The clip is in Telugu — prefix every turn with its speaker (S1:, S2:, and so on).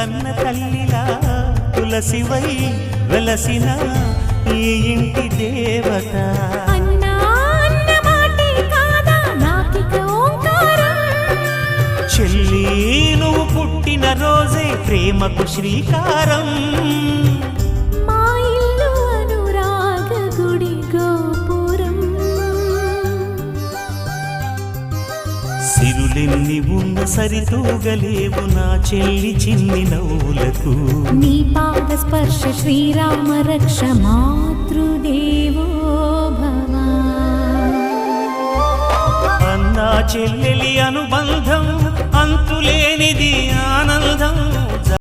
S1: కన్న తల్లిలా తులసివై వెలసిన ఈ ఇంటి దేవత. చెల్లి నువ్వు పుట్టిన రోజే ప్రేమకు శ్రీకారం.
S2: మా ఇల్లు అనురాగ గుడి గోపురం.
S1: సిరులెన్ని ఉన్న సరితూగలేవు నా చెల్లి చిన్ని నవ్వులకు.
S2: నీ పాద స్పర్శ శ్రీరామ రక్ష మాతృదేవో భవ.
S1: అన్నా చెల్లెలి అనుబంధం అంతులేనిది ఆనందం.